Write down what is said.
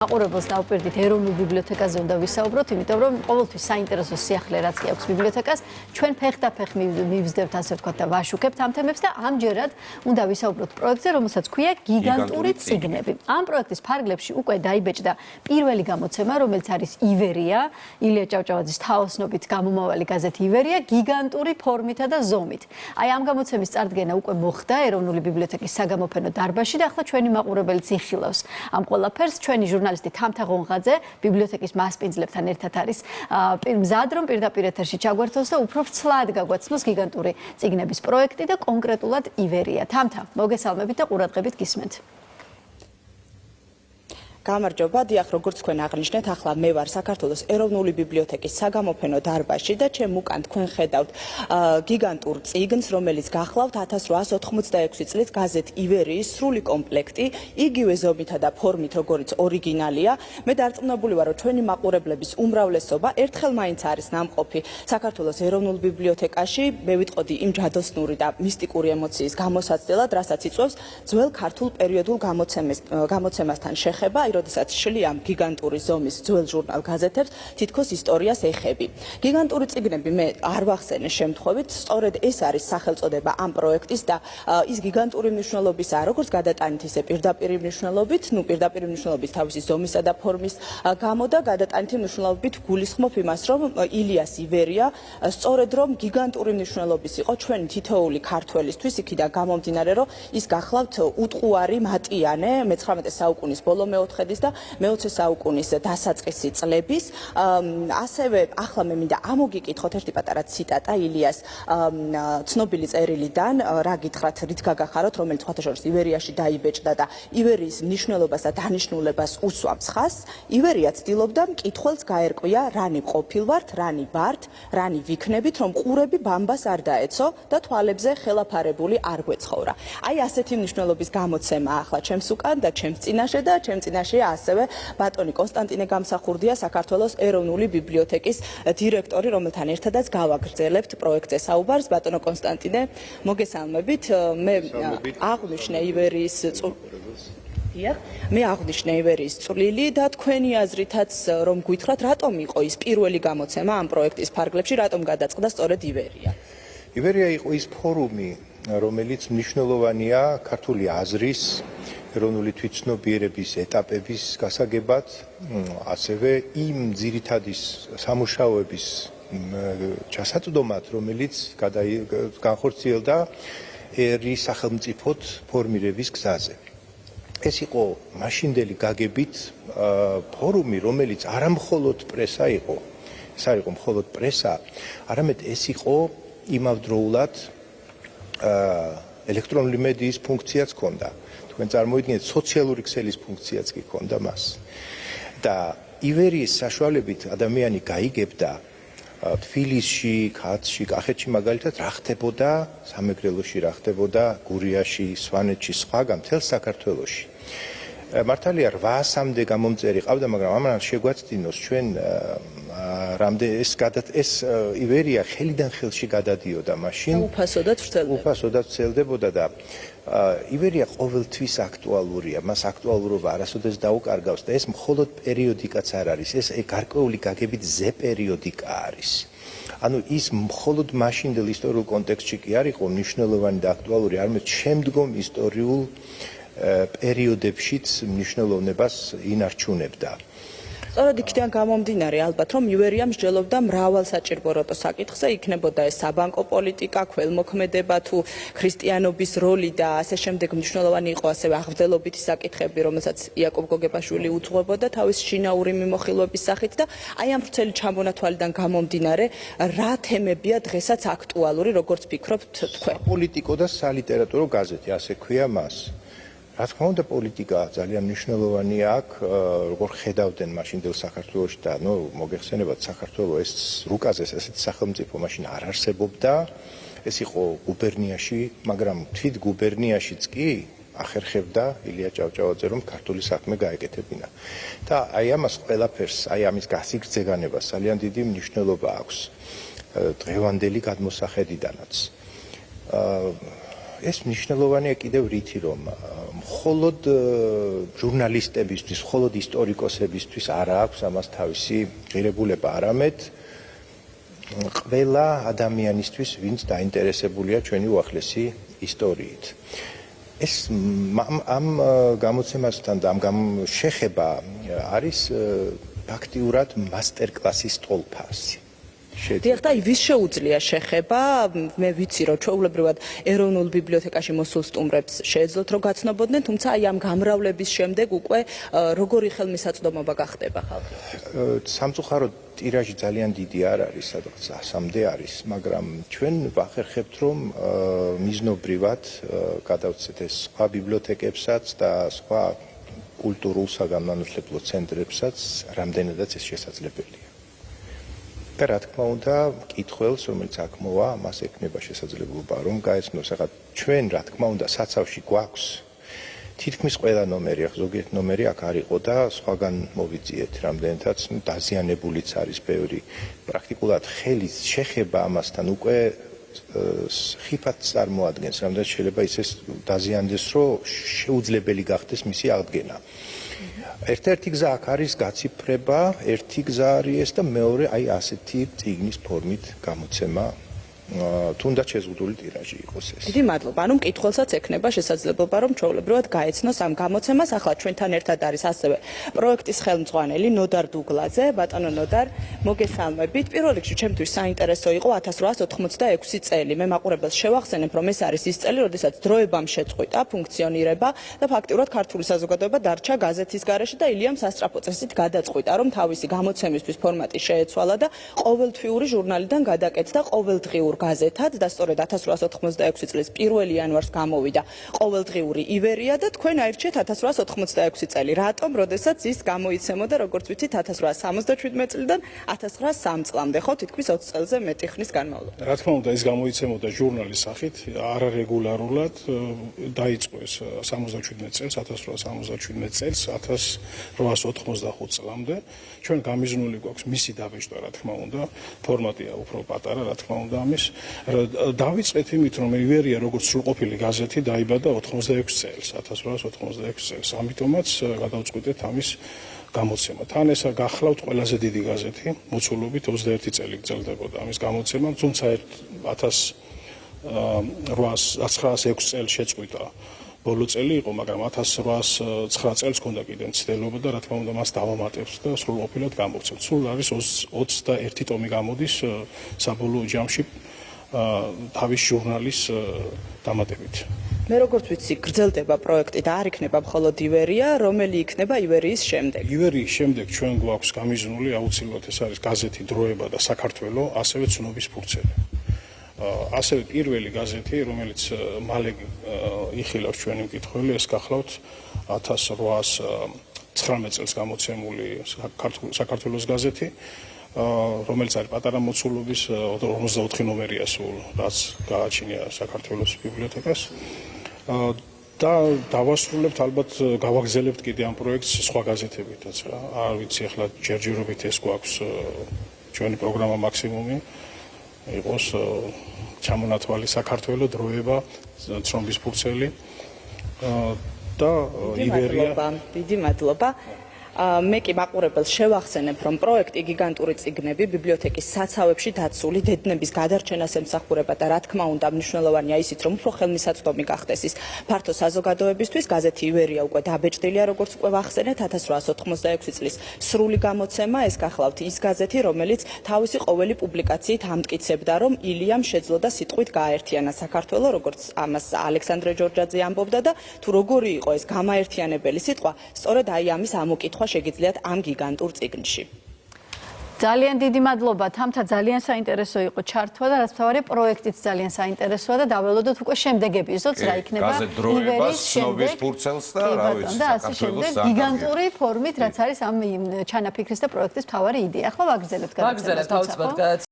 მაყურებელს დავუპირდით ეროვნულ ბიბლიოთეკაზე უნდა ვისაუბროთ, იმიტომ რომ ყოველთვის საინტერესო სიახლე რაც კი აქვს ბიბლიოთეკას, ჩვენ ფეხდაფეხ მივსდევთ ასე ვთქვათ და ვაშუქებთ ამ თემებს და ამჯერად უნდა ვისაუბროთ პროექტზე, რომელსაც ქვია გიგანტური წიგნები. ამ პროექტის ფარგლებში უკვე დაიბეჭდა პირველი გამოცემა, რომელიც არის ივერია, ილია ჭავჭავაძის თაოსნობით გამომავალი გაზეთი ივერია, გიგანტური ფორმითა და ზომით. აი ამ გამოცემის წარდგენა უკვე მოხდა ეროვნული ბიბლიოთეკის საგამოფენო დარბაზში და ახლა ჩვენი მაყურებელიც იხილავს ამ ყველაფერს. ჩვენი ჟურნალისტი თამთა ღონღაძე ბიბლიოთეკის მასპინძლებთან ერთად არის მზად რომ პირდაპირ ეთერში ჩაგვერთოს და უფრო ვრცლად გაგვაცნოს გიგანტური წიგნების პროექტი და კონკრეტულად ივერია. თამთა, მოგესალმებით და ყურადღებით გისმენთ. გამარჯობა, დიახ, როგორც თქვენ აღნიშნეთ, ახლა მე ვარ საქართველოს ეროვნული ბიბლიოთეკის საგამოფენო დარბაზში და ჩემ უკან თქვენ ხედავთ გიგანტურ წიგნს, რომელიც გახლავთ 1886 წლის გაზეთ ივერიის სრული კომპლექტი, იგივე ზომითა და ფორმით, როგორც ორიგინალია. მე დარწმუნებული ვარ, რომ ჩვენი მაყურებლების უმრავლესობა ერთხელ მაინც არის ნამყოფი საქართველოს ეროვნულ ბიბლიოთეკაში, მე ვიტყოდი იმ ჯადოსნური და მისტიკური ემოციის გამოსაცდელად, რასაც იწვევს ძველ ქართულ პერიოდულ გამოცემასთან შეხება. როდესაც შლია გიგანტური ზომის ძველ ჟურნალ გაზეთებს თითქოს ისტორიას ეხები. გიგანტური წიგნები მე არ ვახსენე შემთხვევით, სწორედ ეს არის სახელწოდება ამ პროექტის და ის გიგანტური მნიშვნელობისაა, როგორც გადატანით, ისე პირდაპირი მნიშვნელობით, პირდაპირი მნიშვნელობით თავისი ზომისა და ფორმის გამო და გადატანითი მნიშვნელობით გულისხმობ იმას, რომ ილიას ივერია სწორედ რომ გიგანტური მნიშვნელობის იყო ჩვენი თითოეული ქართველისთვის, იქიდან გამომდინარე, რომ ის გახლავთ უტყუარი მატიანე მე-19 საუკუნის ბოლო და მე-20 საუკუნის დასაწყისი წლების. ასევე ახლა მე მინდა ამოგიკითხოთ ერთი პატარა ციტატა ილიას ცნობილი წერილიდან, რა გითხრათ, რით გაგახაროთ, რომელიც ხათაშორის ივერიაში დაიბეჭდა და ივერიის მნიშვნელობას და დანიშნულებას უსვამს ხაზს. ივერია ცდილობდა მკითხველს გაერკვია, რანი ყოფილვართ, რანი ვართ, რანი ვიქნებით, რომ ყურები ბამბას არ დაეცო და თვალებზე ხელაფარებული არ გვეცხოვრა. აი ასეთი მნიშვნელობის გამოცემა ახლა ჩემს უკან და ჩემს წინაშე და ჩემს წინაშე ასევე ბატონი კონსტანტინე გამსახურდია, საქართველოს ეროვნული ბიბლიოთეკის დირექტორი, რომელთან ერთადაც გავაგრძელებთ პროექტზე საუბარს. ბატონო კონსტანტინე, მოგესალმებით. მე აღვნიშნე ივერიის წვლილი და თქვენი აზრითაც რომ გითხრათ, რატომ იყო ის პირველი გამოცემა ამ პროექტის ფარგლებში, რატომ გადაწყდა სწორედ ივერია? ივერია იყო ის ფორუმი, რომელიც მნიშვნელოვანია ქართული აზრის ეროვნული თვითცნობიერების ეტაპების გასაგებად, ასევე იმ ძირითადი სამუშაოების ჩასაწვდომად, რომელიც განხორციელდა ერის სახელმწიფოდ ფორმირების გზაზე. ეს იყო მაშინდელი გაგებით ფორუმი, რომელიც არა მხოლოდ პრესა იყო, ეს არ იყო მხოლოდ პრესა, არამედ ეს იყო იმავდროულად ელექტრონული მედიის ფუნქციაც ჰქონდა. თქვენ წარმოიდგინეთ, სოციალური ქსელის ფუნქციაც კი ჰქონდა მას. და ივერიის საშუალებით ადამიანი გაიგებდა თბილისში, ქართლში, კახეთში მაგალითად რა ხდებოდა სამეგრელოში, რა ხდებოდა გურიაში, სვანეთში, სხვაგან მთელ საქართველოში. მართალია 800-მდე გამომწერი ყავდა, მაგრამ ამან შეგვაცდინოს ჩვენ ეს ივერია ხელიდან ხელში გადადიოდა მაშინ. უფასოდაც ვრცელდებოდა და ივერია ყოველთვის აქტუალურია, მას აქტუალურობა არასოდეს დაუკარგავს და ეს მხოლოდ პერიოდიკაც არ არის, ეს გარკვეული გაგებით ზე პერიოდიკა არის. ანუ ის მხოლოდ მაშინდელ ისტორიულ კონტექსტში კი არ იყო მნიშვნელოვანი და აქტუალური, არამედ შემდგომ ისტორიულ პერიოდებშიც მნიშვნელოვნებას ინარჩუნებდა. სწორედ იქიდან გამომდინარე ალბათ, რომ ივერია მსჯელობდა მრავალ საჭირბოროტო საკითხზე, იქნებოდა ეს საბანკო პოლიტიკა, ქველმოქმედება თუ ქრისტიანობის როლი და ასე შემდეგ. მნიშვნელოვანი იყო ასევე აღრძელობითი საკითხები, რომელსაც იაკობ გოგებაშვილი უძღვებოდა თავის შინაური მიმოხილვების სახით და აი ამ ვრცელი ჩამონათვალიდან გამომდინარე, რა თემებია დღესაც აქტუალური, როგორც ფიქრობთ თქვენ? პოლიტიკო და სალიტერატურო გაზეთი, ასე ქვია მას. რა თქმა უნდა, პოლიტიკა ძალიან მნიშვნელოვანია აქ, როგორ ხედავდნენ მაშინდელ საქართველოში და მოგეხსენებათ, საქართველოს ეს რუკაზეს ესეთი სახელმწიფო მაშინ არ არსებობდა, ეს იყო გუბერნიაში, მაგრამ თვით გუბერნიაშიც კი ახერხებდა ილია ჭავჭავაძე, რომ ქართული საქმე გაეკეთებინა. და აი ამას ყველაფერს, აი ამის გასიგრძეგანებას ძალიან დიდი მნიშვნელობა აქვს დღევანდელი გადმოსახედიდანაც. ეს მნიშვნელოვანია კიდევ რითი, რომ მხოლოდ ჟურნალისტებისთვის, მხოლოდ ისტორიკოსებისთვის არ აქვს ამას თავისი ღირებულება, არამედ ყველა ადამიანისთვის, ვინც დაინტერესებულია ჩვენი უახლესი ისტორიით. ეს ამ გამოცემასთან და ამ შეხება არის ფაქტიურად მასტერკლასის ტოლფასი. დიახ, და ვის შეუძლია შეხება? მე ვიცი, რომ ჩვეულებრივად ეროვნულ ბიბლიოთეკაში მოსულ სტუმრებს შეეძლოთ რომ გაცნობოდნენ, თუმცა აი ამ გამრავლების შემდეგ უკვე როგორი ხელმისაწვდომობა გახდება ხალხი? სამწუხაროდ ტირაჟი ძალიან დიდი არ არის, სადღაც 100-მდე არის, მაგრამ ჩვენ ვახერხებთ, რომ მიზნობრივად გადავცეთ ეს სხვა ბიბლიოთეკებსაც და სხვა კულტურულ საგანმანათლებლო ცენტრებსაც, რამდენადაც ეს შესაძლებელია. და რა თქმა უნდა, მკითხველს, რომელიც აქ მოვა, მას ექნება შესაძლებლობა, რომ გაეცნოს. ახლა ჩვენ, რა თქმა უნდა, საცავში გვაქვს თითქმის ყველა ნომერი, ახლა ზოგიერთ ნომერი აქ არ იყო და სხვაგან მოვიძიეთ, რამდენადაც დაზიანებულიც არის ბევრი. პრაქტიკულად ხელის შეხება ამასთან უკვე ხიფათს წარმოადგენს, რამდენად შეიძლება ისე დაზიანდეს, რომ შეუძლებელი გახდეს მისი აღდგენა. ერთ-ერთი გზა აქ არის გაციფრება, ერთი გზა არის ეს და მეორე აი ასეთი წიგნის ფორმით გამოცემა, თუნდაც შეზღუდული ტირაჟი იყოს ეს. დიდი მადლობა. ანუ მკითხველსაც ექნება შესაძლებლობა, რომ ჩვეულებრივად გაეცნოს ამ გამოცემას. ახლა ჩვენთან ერთად არის ასევე პროექტის ხელმძღვანელი ნოდარ დუგლაძე. ბატონო ნოდარ, მოგესალმებით. პირველ რიგში ჩემთვის საინტერესო იყო 1886 წელი. მე მაყურებელს შევახსენებ, რომ ეს არის ის წელი, როდესაც დროებამ შეწყვიტა ფუნქციონირება და ფაქტიურად ქართული საზოგადოება დარჩა გაზეთის გარეშე და ილიამ სასწრაფო წესით გადაწყვიტა, რომ თავისი გამოცემისთვის ფორმატი შეეცვალა და ყოველთვიური ჟურნალიდან გადაკეთდა ყოველდღიურ გაზეთად და სწორედ 1886 წლის 1 იანვარს გამოვიდა ყოველდღიური ივერია და თქვენ აირჩიეთ 1886 წელი. რატომ? როდესაც ის გამოიცემოდა, როგორც ვიცით, 1877 წლიდან 1903 წლამდე, ხო, თითქმის 20 წელზე მეტი ხნის განმავლობაში. რა თქმა უნდა, ის გამოიცემოდა ჟურნალის სახით, არარეგულარულად დაიწყო ეს 77 წელს, 1877 წელს, 1885 წლამდე. ჩვენ გამიზნული გვაქვს მისი დაბეჭდა, რა თქმა უნდა, ფორმატია უფრო პატარა, რა თქმა უნდა, ამის. დავიწყეთ იმით, რომ ივერია როგორც სრულყოფილი გაზეთი დაიბადა 86 წელს, 1886 წელს. ამიტომაც გადავწყვიტეთ ამის გამოცემა. თან ეს გახლავთ ყველაზე დიდი გაზეთი, მოცულობით 21 წელი გრძელდებოდა ამის გამოცემა, თუმცა 1806 წელს შეწყვიტა. ბოლო წელი იყო, მაგრამ 1809 წელს ქონდა კიდე მცდელობა და რა თქმა უნდა მას დავამატებთ და სრულყოფილად გამოვცემთ. სულ არის 21 ტომი გამოდის საბოლოო ჯამში თავის ჟურნალის დამატებით. მე როგორც ვიცი, გრძელდება პროექტი და არ იქნება მხოლოდ ივერია, რომელი იქნება ივერიის შემდეგ. ივერიის შემდეგ ჩვენ გვაქვს გამიზნული აუცილებლად ეს არის გაზეთი დროება და საქართველო, ასევე ცნობის ფურცელი. ასევე პირველი გაზეთი, რომელიც მალე იხილავს ჩვენი მკითხველი, ეს გახლავთ 1819 წელს გამოცემული საქართველოს გაზეთი, რომელიც არის პატარა მოცულობის 54 ნომერია სულ, რაც გააჩნია საქართველოს ბიბლიოთეკას. და დავასრულებთ, ალბათ გავაგზავნებთ კიდე ამ პროექტს სხვა გაზეთებითაც რა. არ ვიცი, ახლა ჯერჯერობით ეს გვაქვს ჩვენი პროგრამა მაქსიმუმი იყოს ჩამონათვალი საქართველო, დროება, ცნობის ფურცელი და ივერია. დიდი მადლობა. მე კი მაყურებელს შევახსენებ, რომ პროექტი გიგანტური წიგნები ბიბლიოთეკის საცავებში დაცული დედნების გადარჩენას ემსახურება და რა თქმა უნდა მნიშვნელოვანია ისიც, რომ უფრო ხელმისაწვდომი გახდეს ის ფართო საზოგადოებისთვის. გაზეთი ივერია უკვე დაბეჭდილია, როგორც უკვე ვახსენეთ, 1886 წლის სრული გამოცემა. ეს გახლავთ ის გაზეთი, რომელიც თავისი ყოველი პუბლიკაციით ამტკიცებდა, რომ ილიამ შეძლო და სიტყვით გააერთიანა საქართველო, როგორც ამას ალექსანდრე ჯორჯაძე ამბობდა და თუ როგორი იყო ეს გამაერთიანებელი სიტყვა, სწორედ აი ამის ამოკითხვა შეგიძლიათ ამ გიგანტურ წიგნში. ძალიან დიდი მადლობა. თამთა ძალიან საინტერესო იყო ჩართვა და რაც თავარი პროექტიც ძალიან საინტერესოა და დაველოდოთ უკვე შემდეგ ეპიზოდს რა იქნება ივერიის ცნობის ფურცელს და რა ვიცი საქართველოს გიგანტური ფორმით რაც არის ამ ჩანაფიქრის და პროექტის თავარი იდეა. ახლა ვაგრძელებთ გადაცემას.